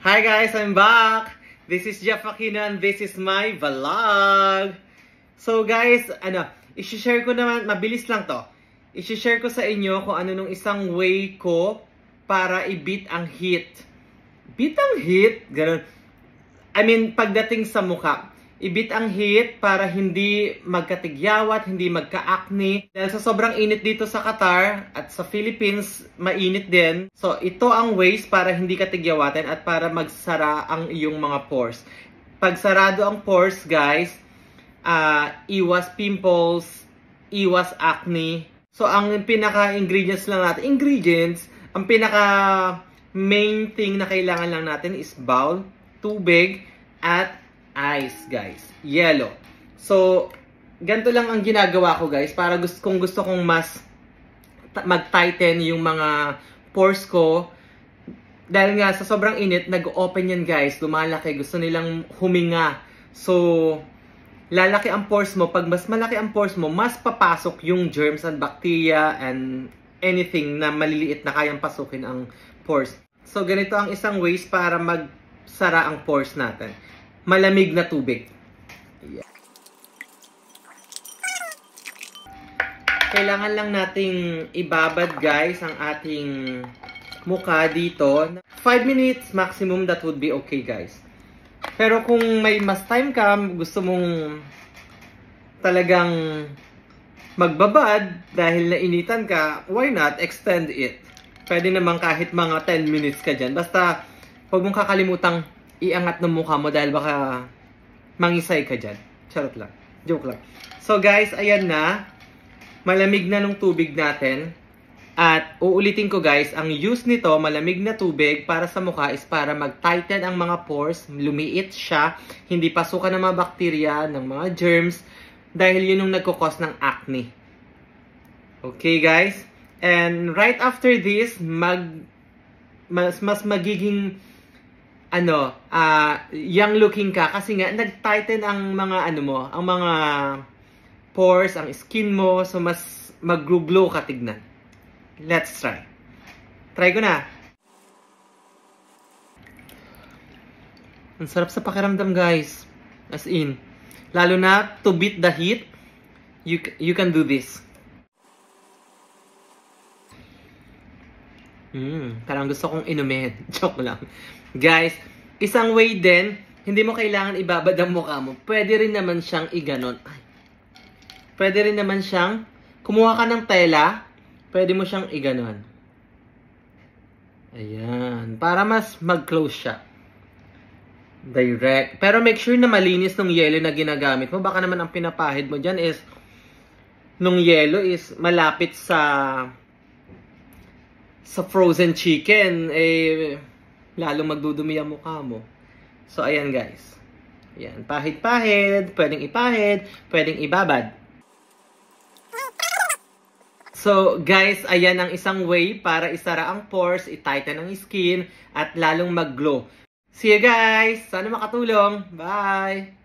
Hi guys, I'm back! This is Jeff Aquino and this is my vlog! So guys, i-share ko naman, mabilis lang to. I-share ko sa inyo kung ano nung isang way ko para i-beat ang heat. Beat ang heat? Ganun. I mean, pagdating sa mukha. I-beat ang heat para hindi magkatigyawat, hindi magka-acne. Dahil sa sobrang init dito sa Qatar at sa Philippines, mainit din. So, ito ang ways para hindi katigyawatan at para magsara ang iyong mga pores. Pag sarado ang pores, guys, iwas pimples, iwas acne. So, ang pinaka-ingredients lang natin, ang pinaka-main thing na kailangan lang natin is bowl, tubig, at ice, guys. Yellow. So, ganito lang ang ginagawa ko, guys, para kung gusto kong mas mag-tighten yung mga pores ko. Dahil nga, sa sobrang init, nag-open yan, guys. Lumalaki. Gusto nilang huminga. So, lalaki ang pores mo. Pag mas malaki ang pores mo, mas papasok yung germs and bacteria and anything na maliliit na kayang pasukin ang pores. So, ganito ang isang ways para magsara ang pores natin. Malamig na tubig. Yeah. Kailangan lang nating ibabad, guys, ang ating mukha dito. 5 minutes maximum, that would be okay, guys. Pero kung may mas time ka, gusto mong talagang magbabad dahil nainitan ka, why not extend it? Pwede naman kahit mga 10 minutes ka dyan. Basta, huwag mong kakalimutang iangat ng mukha mo dahil baka mangisay ka dyan. Charot lang. Joke lang. So guys, ayan na. Malamig na nung tubig natin. At uulitin ko guys, ang use nito, malamig na tubig para sa mukha is para mag-tighten ang mga pores, lumiit siya, hindi pasukan ng mga bakterya, ng mga germs, dahil yun yung nagkukos ng acne. Okay guys? And right after this, mas magiging young looking ka kasi nga nag-tighten ang mga ang mga pores, ang skin mo, so mas mag-glow ka tignan. Let's try. Try ko na. Ang sarap sa pakiramdam, guys. As in, lalo na to beat the heat, you can do this. Parang gusto kong inumin. Joke lang. Guys, isang way din, hindi mo kailangan ibabad ang mukha mo. Pwede rin naman siyang iganon. Pwede rin naman siyang, kumuha ka ng tela, pwede mo siyang iganon. Ayan. Para mas mag-close siya. Direct. Pero make sure na malinis nung yellow na ginagamit mo. Baka naman ang pinapahid mo dyan is, nung yellow is malapit sa frozen chicken, lalong magdudumi ang mukha mo. So, ayan guys. Ayan, pahid-pahid, pwedeng ipahid, pwedeng ibabad. So, guys, ayan ang isang way para isara ang pores, i-tighten ang skin, at lalong mag-glow. See you guys! Sana makatulong! Bye!